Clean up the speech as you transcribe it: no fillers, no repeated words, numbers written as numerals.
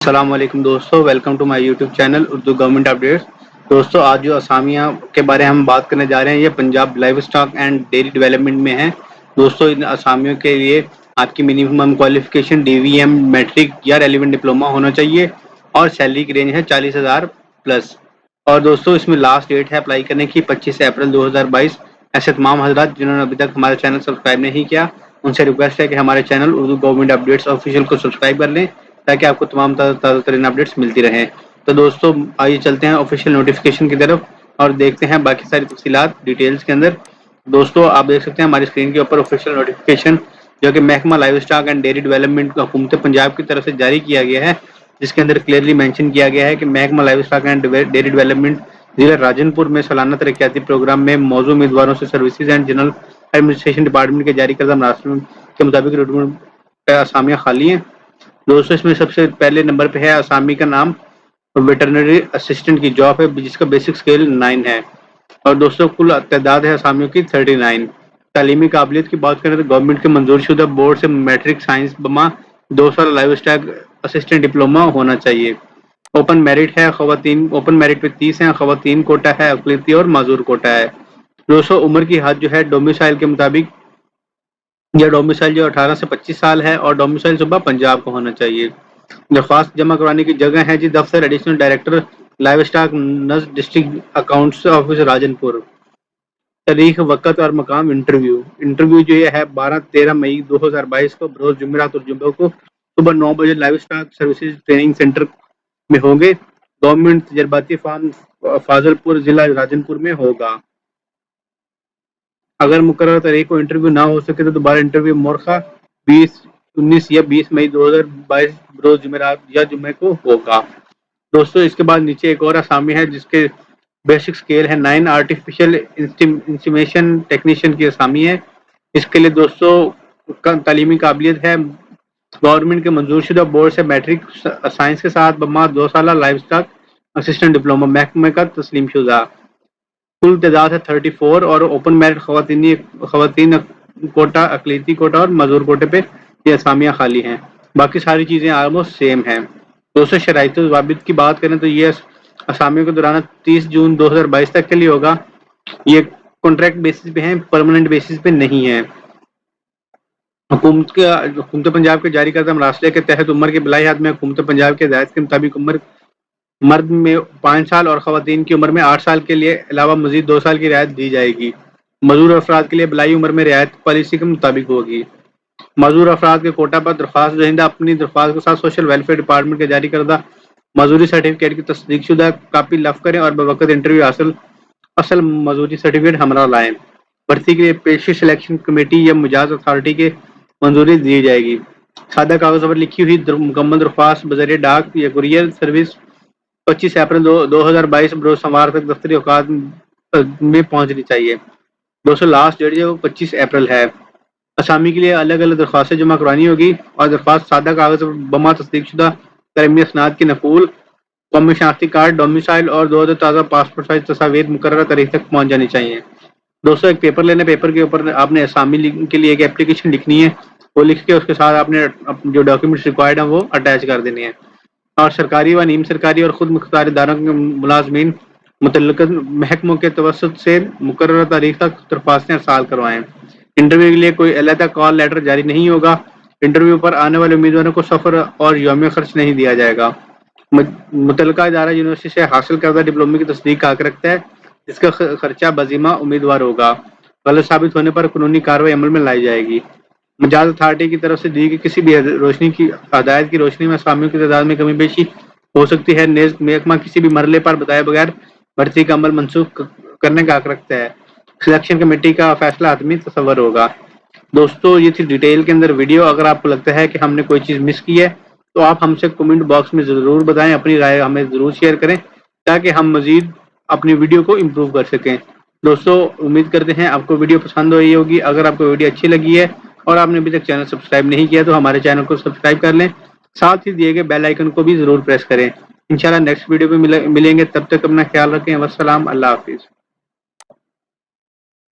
السلام علیکم دوستو، welcome to my YouTube channel Urdu government updates. دوستو آج جو اسامیہ کے بارے میں ہم بات کرنے جا رہے ہیں یہ Punjab live stock and dairy development میں ہے۔ دوستو ان اسامیوں کے لیے آپ کی منیمم کوالیفیکیشن DVM میٹرک یا ریلیونٹ ڈپلوما ہونا چاہیے اور سیلری کی رینج ہے 40,000 پلس۔ اور دوستو اس میں لاسٹ ڈیٹ ہے اپلائی کرنے کی 25 اپریل 2022۔ ایسے تمام حضرات جنہوں نے ابھی تک ہمارا چینل سبسکرائب نہیں کیا ان سے ریکویسٹ ہے کہ ہمارے channel Urdu government updates official کو سبسکرائب کر لیں تاکہ آپ کو تمام تازہ ترین اپڈیٹس ملتی رہیں۔ تو دوستو آئیے چلتے ہیں آفیشیل نوٹیفیکیشن کی طرف اور دیکھتے ہیں باقی ساری تفصیلات ڈیٹیلز کے اندر۔ دوستو آپ دیکھ سکتے ہیں ہماری اسکرین کے اوپر آفیشیل نوٹیفیکیشن جو کہ محکمہ live stock and dairy development حکومت پنجاب کی طرف سے جاری کیا گیا ہے، جس کے اندر کلیئرلی مینشن کیا گیا ہے کہ محکمہ live stock and dairy development ضلع راجن پور میں سالانہ ترقیاتی پروگرام میں موضوع امیدواروں سے services and general administration department کے جاری کردہ مناسب کے مطابق ریکروٹمنٹ اسامیاں خالی ہیں۔ دوستو اس میں سب سے پہلے نمبر پہ ہے اسامی کا نام ویٹرنری اسسٹنٹ کی جاب ہے جس کا بیسک اسکیل 9 ہے، اور دوستو کل تعداد ہے اسامیوں کی 39۔ تعلیمی قابلیت کی بات کریں تو گورنمنٹ کے منظور شدہ بورڈ سے میٹرک سائنس بما 2 سال لائیو اسٹاک اسسٹنٹ ڈپلوما ہونا چاہیے۔ اوپن میرٹ ہے خواتین، اوپن میرٹ پہ 30 ہیں، خواتین کوٹا ہے، اقلیتی اور معذور کوٹا ہے۔ دوستو عمر کی حد جو ہے ڈومیسائل کے مطابق یا ڈومیسائل جو 18 سے 25 سال ہے اور ڈومیسائل صوبہ پنجاب کو ہونا چاہیے۔ درخواست جمع کروانے کی جگہ ہے جی دفتر ایڈیشنل ڈائریکٹر لائیو اسٹاک نزد district accounts office Rajanpur. تاریخ وقت اور مقام انٹرویو جو یہ ہے 12-13 مئی 2022 کو بروز جمعرات اور جمعہ کو صبح 9 بجے live stock services training centre میں ہوں گے۔ گورنمنٹ تجرباتی فارم فاضل پور ضلع راجن پور میں ہوگا۔ اگر مقررہ تاریخ کو انٹرویو نہ ہو سکے تو دوبارہ انٹرویو مورخہ 19 یا 20 مئی 2022 بروز جمعرات یا جمعہ کو ہوگا۔ دوستو اس کے بعد نیچے ایک اور اسامی ہے جس کے بیسک اسکیل ہے 9 آرٹیفیشل انسیمیشن ٹیکنیشین کی اسامی ہے۔ اس کے لیے دوستو تعلیمی قابلیت ہے گورنمنٹ کے منظور شدہ بورڈ سے میٹرک سائنس کے ساتھ بما 2 سالہ لائیو اسٹاک اسسٹنٹ ڈپلوما محکمہ کا تسلیم شدہ۔ کل تعداد ہے 34 اور اوپن میرٹ خواتین کوٹا، اقلیتی کوٹا اور معذور کوٹے پہ یہ اسامیاں خالی ہیں۔ باقی ساری چیزیں آلموسٹ سیم ہیں۔ دوستو شرائط و ضوابط کی بات کریں تو یہ اسامیوں کے دوران 30 جون 2022 تک کے لیے ہوگا۔ یہ کانٹریکٹ بیسس پہ ہیں، پرماننٹ بیسس پہ نہیں ہے۔ حکومت پنجاب کے جاری کردہ مراسلے کے تحت عمر کی بلائی حد میں حکومت پنجاب کے ہدایت کے مطابق عمر مرد میں 5 سال اور خواتین کی عمر میں 8 سال کے لیے علاوہ مزید 2 سال کی رعایت دی جائے گی۔ معذور افراد کے لیے بلائی عمر میں رعایت پالیسی کے مطابق ہوگی۔ معذور افراد کے کوٹا پر درخواست دہندہ اپنی درخواست کے ساتھ سوشل ویلفیئر ڈپارٹمنٹ کے جاری کردہ معذوری سرٹیفکیٹ کی تصدیق شدہ کاپی لفظ کریں اور بوقت انٹرویو اصل معذوری سرٹیفکیٹ ہمراہ لائیں۔ بھرتی کے لیے پیشی سلیکشن کمیٹی یا مجاز اتھارٹی کے منظوری دی جائے گی۔ سادہ کاغذ پر لکھی ہوئی مکمل درخواست بذریعہ ڈاک یا کوریئر سروس 25 اپریل 2022 بروز سوموار تک دفتری اوقات میں پہنچنی چاہیے۔ دوستو لاسٹ ڈیٹ جو 25 اپریل ہے۔ اسامی کے لیے الگ الگ درخواستیں جمع کروانی ہوگی اور درخواست سادہ کاغذ بما تصدیق شدہ ترمیمی اسناد کی نقول، قومی شناختی کارڈ، ڈومیسائل اور 2 تازہ پاسپورٹ سائز تصاویر مقررہ تاریخ تک پہنچ جانی چاہیے۔ دوستو ایک پیپر لینا، پیپر کے اوپر آپ نے اسامی کے لیے ایک اپلیکیشن لکھنی ہے، وہ لکھ کے اس کے ساتھ آپ نے جو ڈاکیومنٹس ریکوائرڈ ہیں وہ اٹیچ کر دینی ہے۔ اور سرکاری و نیم سرکاری اور خود مختار اداروں کے ملازمین متعلقہ محکموں کے توسط سے مقررہ تاریخ تک درخواستیں ارسال کروائیں۔ انٹرویو کے لیے کوئی علیحدہ کال لیٹر جاری نہیں ہوگا۔ انٹرویو پر آنے والے امیدواروں کو سفر اور یومیہ خرچ نہیں دیا جائے گا۔ متعلقہ ادارہ یونیورسٹی سے حاصل کردہ ڈپلومے کی تصدیق حق رکھتا ہے جس کا خرچہ بذمہ امیدوار ہوگا۔ غلط ثابت ہونے پر قانونی کارروائی عمل میں لائی جائے گی۔ مجاز اتھارٹی کی طرف سے دی گئی کسی بھی ہدایت کی روشنی میں اسامیوں کی تعداد میں کمی بیشی ہو سکتی ہے، نیز محکمہ کسی بھی مرحلے پر بتائے بغیر بھرتی کا عمل منسوخ کرنے کا حق رکھتا ہے۔ سلیکشن کمیٹی کا فیصلہ حتمی تصور ہوگا۔ دوستو یہ تھی ڈیٹیل کے اندر ویڈیو۔ اگر آپ کو لگتا ہے کہ ہم نے کوئی چیز مس کی ہے تو آپ ہم سے کمنٹ باکس میں ضرور بتائیں، اپنی رائے ہمیں ضرور شیئر کریں تاکہ ہم مزید اپنی ویڈیو کو امپروو کر سکیں۔ دوستو امید کرتے ہیں آپ کو ویڈیو پسند ہوئی ہوگی۔ اگر آپ کو ویڈیو اچھی لگی ہے اور آپ نے ابھی تک چینل سبسکرائب نہیں کیا تو ہمارے چینل کو سبسکرائب کر لیں، ساتھ ہی دیے گئے بیل آئیکن کو بھی ضرور پریس کریں۔ انشاءاللہ نیکسٹ ویڈیو پہ ملیں گے، تب تک اپنا خیال رکھیں۔ والسلام، اللہ حافظ۔